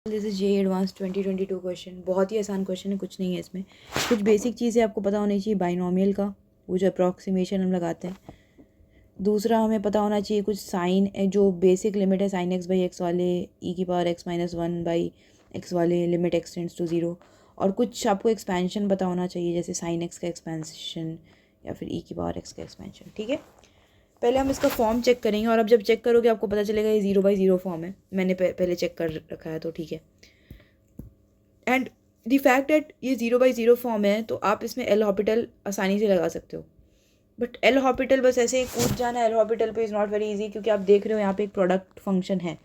This is J advance 2022 question. बहुत ही आसान question है, कुछ नहीं है इसमें। कुछ बेसिक चीज़ें आपको पता होनी चाहिए बाइनोमियल का, वो जो अप्रॉक्सीमेशन हम लगाते हैं। दूसरा हमें पता होना चाहिए कुछ साइन जो बेसिक लिमिट है साइन एक्स बाई एक्स वाले, ई की power X minus one by X वाले, limit X tends to zero. और कुछ आपको एक्सपेंशन पता होना चाहिए, जैसे साइन एक्स का एक्सपेंशन या फिर ई की पावर एक्स का एक्सपेंशन। ठीक है, पहले हम इसका फॉर्म चेक करेंगे, और अब जब चेक करोगे आपको पता चलेगा ये 0/0 फॉर्म है। मैंने पहले चेक कर रखा है, तो ठीक है। एंड द फैक्ट दैट ये 0/0 फॉर्म है, तो आप इसमें एल हॉपिटल आसानी से लगा सकते हो। बट एल हॉपिटल बस ऐसे कूद जाना एल हॉपिटल पे इज़ नॉट वेरी इजी, क्योंकि आप देख रहे हो यहाँ पे एक प्रोडक्ट फंक्शन है,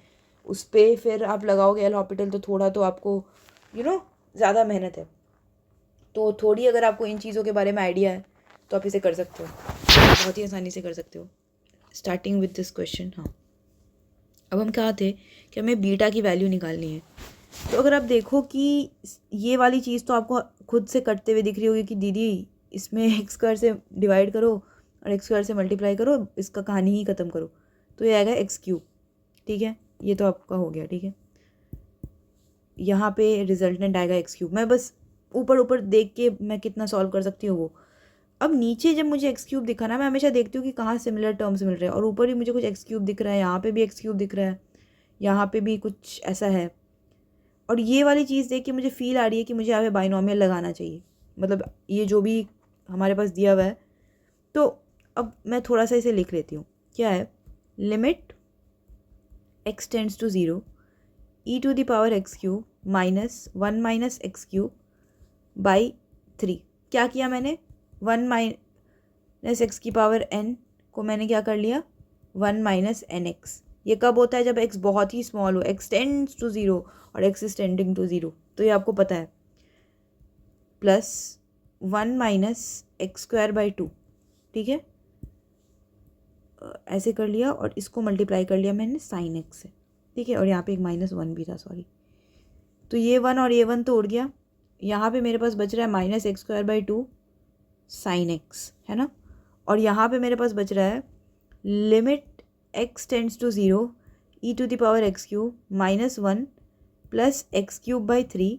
उस पर फिर आप लगाओगे एल हॉपिटल, तो थोड़ा तो आपको ज़्यादा मेहनत है। तो थोड़ी अगर आपको इन चीज़ों के बारे में आइडिया है तो आप इसे कर सकते हो, बहुत ही आसानी से कर सकते हो। Starting with this question. हाँ, अब हम क्या थे कि हमें बीटा की वैल्यू निकालनी है। तो अगर आप देखो कि ये वाली चीज़ तो आपको खुद से करते हुए दिख रही होगी कि दीदी इसमें एक्स स्क्वायर से डिवाइड करो और एक्स स्क्वायर से मल्टीप्लाई करो, इसका कहानी ही ख़त्म करो, तो ये आएगा एक्स क्यूब। ठीक है, ये तो आपका हो गया। ठीक है, यहाँ पे रिजल्टेंट आएगा एक्स क्यूब। मैं बस ऊपर ऊपर देख के मैं कितना सॉल्व कर सकती हूँ वो। अब नीचे जब मुझे एक्स क्यूब दिखा ना, मैं हमेशा देखती हूँ कि कहाँ सिमिलर टर्म्स मिल रहे हैं, और ऊपर भी मुझे कुछ एक्स क्यूब दिख रहा है, यहाँ पे भी एक्स क्यूब दिख रहा है, यहाँ पे भी कुछ ऐसा है। और ये वाली चीज़ देख के मुझे फील आ रही है कि मुझे यहाँ पे बाइनोमियल लगाना चाहिए, मतलब ये जो भी हमारे पास दिया हुआ है। तो अब मैं थोड़ा सा इसे लिख लेती हूँ। क्या है? Limit X tends to zero E to the power X cube minus one minus X cube by 3। क्या किया मैंने? 1 माइनस एक्स की पावर एन को मैंने क्या कर लिया? 1 माइनस एन एक्स। ये कब होता है? जब एक्स बहुत ही स्मॉल हो, एक्स टेंड्स टू ज़ीरो और X is tending to zero, तो ये आपको पता है। Plus 1 minus X square by 2। ठीक है, ऐसे कर लिया और इसको मल्टीप्लाई कर लिया मैंने साइन एक्स से। ठीक है, और यहाँ पे एक -1 भी था, सॉरी। तो ये 1 और ये 1 तो उड़ गया। यहाँ पे मेरे पास बच रहा है minus X square by 2 sine x, है ना। और यहाँ पे मेरे पास बच रहा है limit X tends to zero E to the power X cube -1 plus X cube by 3,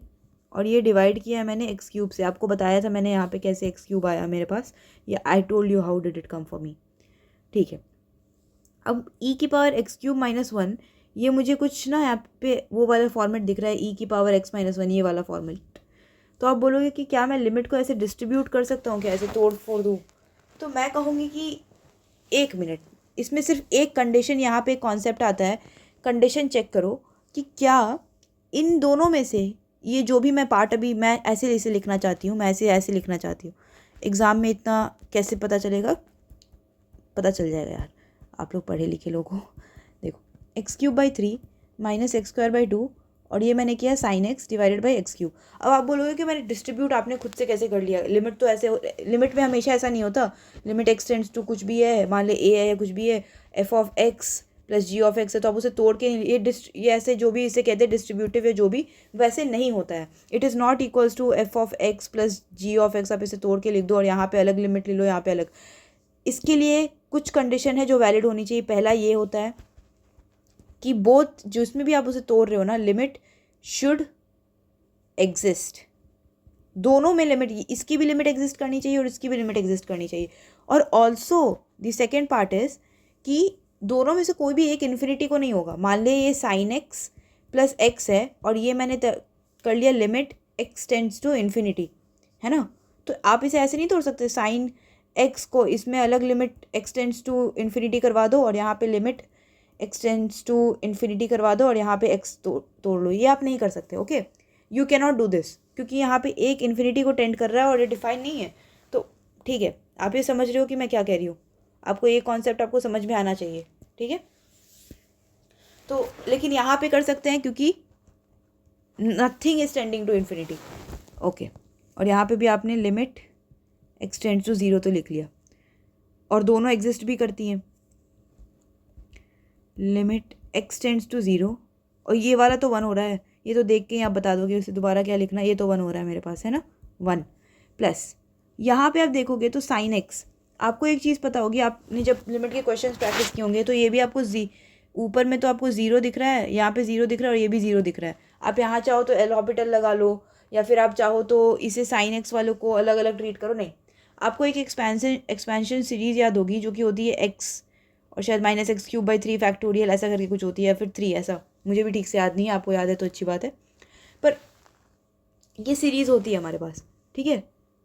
और ये डिवाइड किया है मैंने एक्स क्यूब से। आपको बताया था मैंने यहाँ पे कैसे एक्स क्यूब आया मेरे पास, या I told you how did it come for me. ठीक है, अब ई की पावर एक्स क्यूब -1, ये मुझे कुछ ना यहाँ पे वो वाला फॉर्मेट दिख रहा है, ई की पावर एक्स -1, ये वाला फॉर्मेट। तो आप बोलोगे कि क्या मैं लिमिट को ऐसे डिस्ट्रीब्यूट कर सकता हूँ, क्या ऐसे तोड़ फोड़ दूँ? तो मैं कहूँगी कि एक मिनट, इसमें सिर्फ एक कंडीशन, यहाँ पे एक कॉन्सेप्ट आता है, कंडीशन चेक करो कि क्या इन दोनों में से ये जो भी मैं पार्ट अभी मैं ऐसे लिखना चाहती हूँ, मैं ऐसे लिखना चाहती हूँ। एग्ज़ाम में इतना कैसे पता चलेगा? पता चल जाएगा यार, आप लोग पढ़े लिखे लोग हो। देखो, x cube by 3 minus X square by 2, और ये मैंने किया sine x divided by x cube. अब आप बोलोगे कि मैंने डिस्ट्रीब्यूट आपने खुद से कैसे कर लिया? लिमिट तो ऐसे, लिमिट में हमेशा ऐसा नहीं होता। लिमिट एक्स टेंड्स टू कुछ भी है, मान ले ए है या कुछ भी है, F of X plus G of X है, तो आप उसे तोड़ के ये ऐसे जो भी इसे कहते हैं डिस्ट्रीब्यूटिव या जो भी, वैसे नहीं होता है। It is not equals to F of X plus G of X. आप इसे तोड़ के लिख दो और यहाँ पे अलग लिमिट ले लो, यहाँ पे अलग। इसके लिए कुछ कंडीशन है जो वैलिड होनी चाहिए। पहला ये होता है कि बोथ, जो इसमें भी आप उसे तोड़ रहे हो ना, लिमिट शुड एग्जिस्ट। दोनों में लिमिट, इसकी भी लिमिट एग्जिस्ट करनी चाहिए और इसकी भी लिमिट एग्जिस्ट करनी चाहिए। और also the second part is कि दोनों में से कोई भी एक इन्फिनिटी को नहीं होगा। मान ले ये साइन एक्स प्लस एक्स है और ये मैंने कर लिया limit X tends to infinity, है ना। तो आप इसे ऐसे नहीं तोड़ सकते, साइन एक्स को इसमें अलग limit X tends to infinity करवा दो और यहाँ पे limit X tends to infinity करवा दो और यहाँ पे एक्स तोड़ लो। ये आप नहीं कर सकते। Okay, you can not do this, क्योंकि यहाँ पे एक इन्फिनिटी को टेंड कर रहा है और ये डिफाइन नहीं है। तो ठीक है, आप ये समझ रहे हो कि मैं क्या कह रही हूँ? आपको ये कॉन्सेप्ट आपको समझ में आना चाहिए। ठीक है, तो लेकिन यहाँ पे कर सकते हैं क्योंकि nothing is tending to infinity. Okay, और यहाँ पे भी आपने limit X tends to zero तो लिख लिया, और दोनों एग्जिस्ट भी करती हैं। Limit X tends to zero, और ये वाला तो 1 हो रहा है, ये तो देख के ही आप बता दोगे उसे दोबारा क्या लिखना। ये तो 1 हो रहा है मेरे पास, है ना, 1 प्लस यहाँ पे आप देखोगे तो साइन एक्स। आपको एक चीज़ पता होगी, आपने जब लिमिट के क्वेश्चन प्रैक्टिस किए होंगे तो ये भी आपको ऊपर में तो आपको ज़ीरो दिख रहा है, यहाँ पे ज़ीरो दिख रहा है और ये भी ज़ीरो दिख रहा है। आप यहाँ चाहो तो एल ऑर्बिटल लगा लो, या फिर आप चाहो तो इसे साइन एक्स वालों को अलग अलग ट्रीट करो। नहीं, आपको एक एक्सपेंशन सीरीज़ याद होगी जो कि होती है एक्स और शायद -x³/3 फैक्टोरियल ऐसा करके कुछ होती है, या फिर 3, ऐसा मुझे भी ठीक से याद नहीं है, आपको याद है तो अच्छी बात है। पर ये सीरीज़ होती है हमारे पास, ठीक है।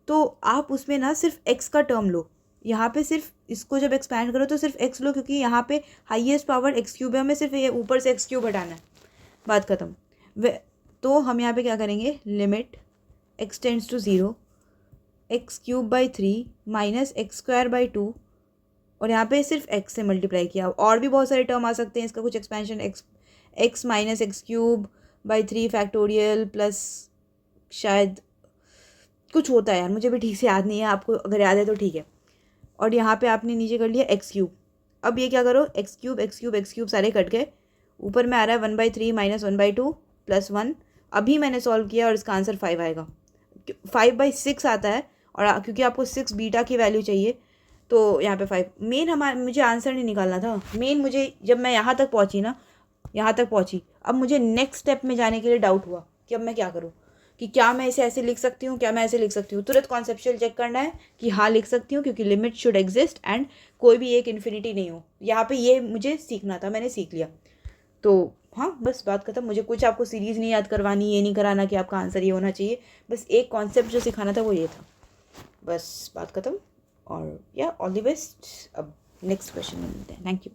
तो आप उसमें ना सिर्फ एक्स का टर्म लो, यहाँ पे सिर्फ इसको जब एक्सपैंड करो तो सिर्फ एक्स लो, क्योंकि यहाँ पे हाईएस्ट पावर x³ है, हमें सिर्फ ये ऊपर से x³ हटाना है, बात ख़त्म। वे तो हम यहाँ पे क्या करेंगे, limit x tends to 0 x³/3 -x²/2 और यहाँ पे सिर्फ x से मल्टीप्लाई किया। और भी बहुत सारे टर्म आ सकते हैं, इसका कुछ expansion x -x³/3 factorial plus शायद कुछ होता है यार, मुझे भी ठीक से याद नहीं है, आपको अगर याद है तो ठीक है। और यहाँ पे आपने नीचे कर लिया x³। अब ये क्या करो, x³ सारे कट गए, ऊपर में आ रहा है 1/3 -1/2 + 1। अभी मैंने सॉल्व किया और इसका आंसर 5 आएगा, 5/6 आता है। और क्योंकि आपको 6 बीटा की वैल्यू चाहिए तो यहाँ पे 5 मेन मुझे आंसर नहीं निकालना था। मेन मुझे जब मैं यहाँ तक पहुँची ना, यहाँ तक पहुँची, अब मुझे नेक्स्ट स्टेप में जाने के लिए डाउट हुआ कि अब मैं क्या करूँ, कि क्या मैं इसे ऐसे लिख सकती हूँ, क्या मैं ऐसे लिख सकती हूँ। तुरंत कॉन्सेप्चुअल चेक करना है कि हाँ लिख सकती हूँ, क्योंकि लिमिट शुड एग्जिस्ट एंड कोई भी एक इन्फिनिटी नहीं हो। यहाँ पे ये मुझे सीखना था, मैंने सीख लिया। तो हाँ, बस बात खत्म। मुझे कुछ आपको सीरीज़ नहीं याद करवानी, ये नहीं कराना कि आपका आंसर ये होना चाहिए, बस एक कॉन्सेप्ट जो सिखाना था वो ये था, बस बात खत्म। और या ऑल द बेस्ट। अब नेक्स्ट क्वेश्चन में मिलते हैं। Thank you.